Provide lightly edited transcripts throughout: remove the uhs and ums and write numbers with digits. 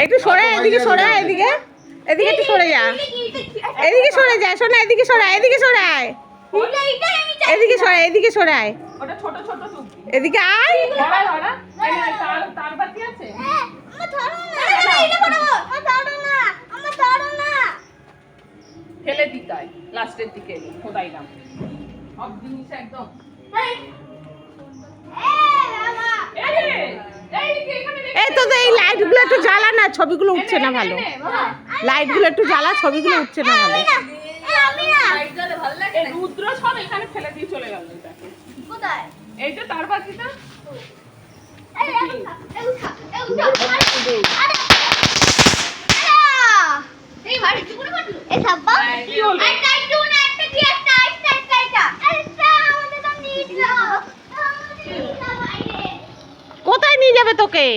একটু সরে এদিকে সরে এদিকে এদিকে একটু সরে যা এদিকে সরে যা শোনা এদিকে সরায় এদিকে সরায় এদিকে সরায় এদিকে সরায় ওটা ছোট ছোট টুকরি এদিকে আয় ধরা ধরা তার বাতি আছে ফেলে দিতাই লাস্টের দিকে খোদাইলাম সব জিনিস একদম এই তো এই লাইটগুলো একটু জ্বালা না ছবিগুলো উঠছে না ভালো লাইটগুলো একটু জ্বালা ছবিগুলো উঠছে না ভালো রুদ্র সব এখানে ফেলে দিয়ে চলে গেল এই তো তার বাতিটা কোথায় নিয়ে যাবে তোকে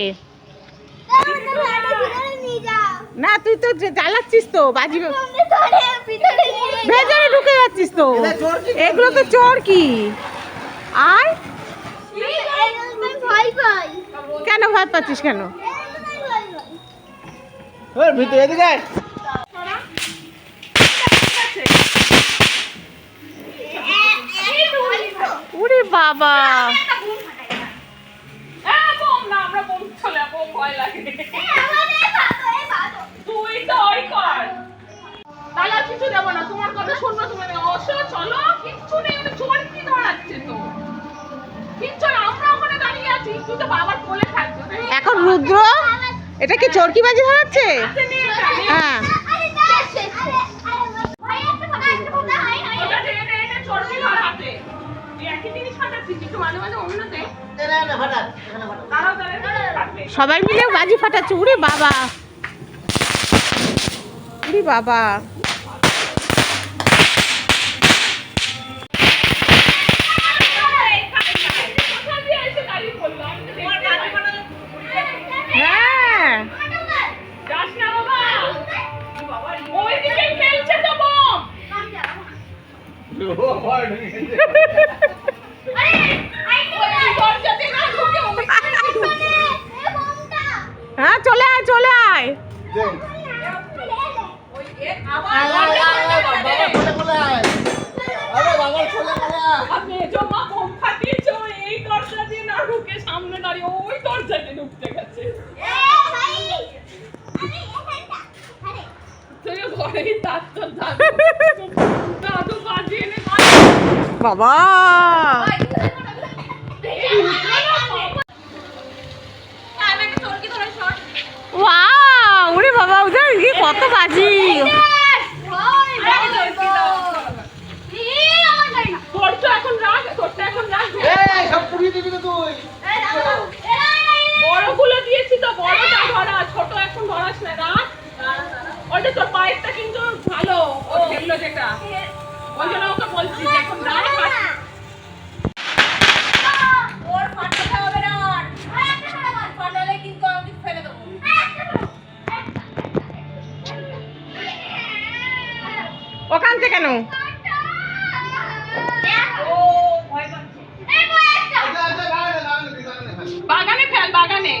না তুই তো জ্বালাচ্ছিস তো বাজি ভেতরে ঢুকে যাচ্ছিস তো এগুলো তো চোর কি আর কেন ভয় পাচ্ছিস কেন ভিতরে এদিকে ওরে বাবা তুই তো ওই কর তাহলে কিছু দেবো না তোমার কথা শুনবো তুমি অসো চলো কিচ্ছু নেই ওটা চোর কি ধরাচ্ছে তো কিচ্ছু না আমরা ওখানে দাঁড়িয়ে আছি তুই তো বাবার কোলে থাকছো এখন রুদ্র এটা কি চরকিবাজি ধরাচ্ছে হ্যাঁ সবাই মিলে বাজি ফাটাচ্ছে উড়ে বাবা উড়ে বাবা হ্যাঁ হ্যাঁ চলে আয় চলে আয় সামনে দাঁড়িয়ে ওই দরজাতে ঢুকতে গেছে ঘরেই দাদু বাজিয়ে নে বাবা ওরে বাবা ওদের কি কত বাজি বড়গুলো দিয়েছি তো বড়টা ধরা ছোট এখন ধরাস না রাখ ওটা তোর পায়েরটা কিন্তু ভালো ও খেললো যেটা ওই জন্য ওকে বলছি এখন রাখ ওর ফাটাতে হবে না ফাটালে কিন্তু আমি ফেলে দেবো ওখান থেকে কেন বাগানে ফেল বাগানে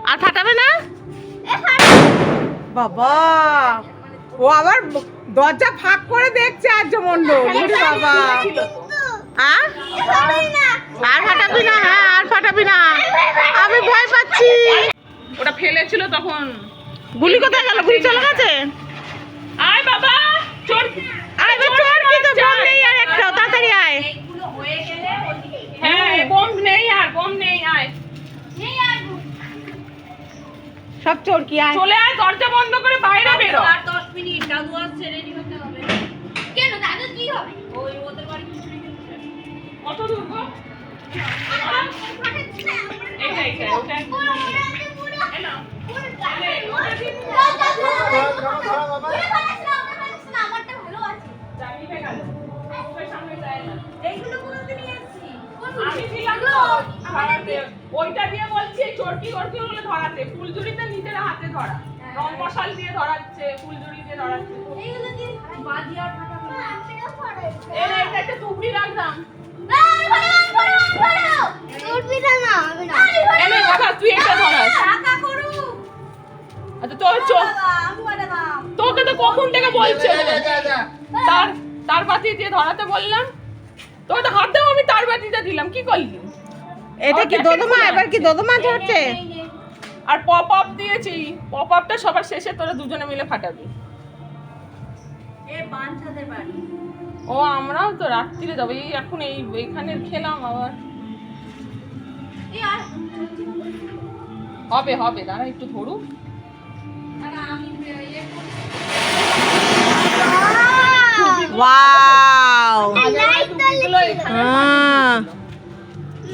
আর ফাটাবে না বাবা ও আবার দরজা ফাঁক করে দেখছে আর্যমন্ডল বাবা আর ফাটাবি না হ্যাঁ আর ফাটাবি না আমি ভয় পাচ্ছি ওটা ফেলেছিল তখন গুলি কোথায় গেল গুলি চলে গেছে আয় বাবা চোর আয় বা চোর কি তো বম নেই আর একটা তাড়াতাড়ি আয় হ্যাঁ বম নেই আর বম নেই আয় সব চোর কি আয় চলে আয় দরজা বন্ধ করে বাইরে বেরো আর 10 মিনিট দাদু আসছে রেডি হতে হবে কেন দাদু কি হবে ওই ওদের বাড়ি খিচুড়ি খেতে কত দূর গো এইটা ওটা এলো ওইটা দিয়ে বলছি চরকি চরকি গুলো ধরাতে ফুলঝুরিতে নিজের হাতে ধরা রং মশাল দিয়ে ধরাচ্ছে ফুলঝুরি দিয়ে ধরাচ্ছে এইগুলো দিয়ে বাজি আর ফাটা এটা একটা টুকরি রাখলাম তুলবি না দিয়ে ধরাতে বললাম, তোকে তো হাত দাও, আমি তার বাটিটা দিলাম, কি করলি? এটা কি দোদমা? এবার কি দোদমা ধরছে? আর পপ আপ দিয়েছি, পপ আপটা সবার শেষে তোরা দুজনে মিলে ফাটাবি। এ বাঞ্ছাদের বাড়ি। ও আমরাও তো রাত্রিরে যাবো, এই এখন এইখানে খেলাম আবার। এ আর হবে হবে, দাঁড়া একটু ধরুক। আমি ইয়ে করি। ওয়াও! হ্যাঁ।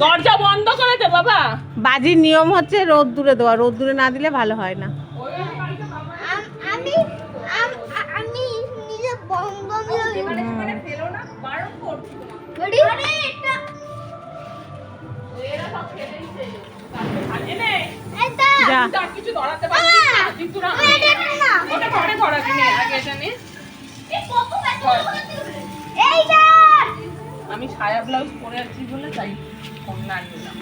দরজা বন্ধ করে দে বাবা। বাজির নিয়ম হচ্ছে রোদ দূরে দেওয়া, রোদ দূরে না দিলে ভালো হয় না। আমি নিজে বন্ধ এবারে ফেলো না, বারণ করছি তোমাকে। আরে এটা এরা সব খেলে দিচ্ছে। এনে, এটা যা। তুই আর কিছু ধরাতে পারবি না, তুই তোরা ওটা ঘরে ধরাবি নে, আগে এটা নে। এই কত এইটা আমি সায়া ব্লাউজ পরে আছি বলে তাই কম না নিলাম।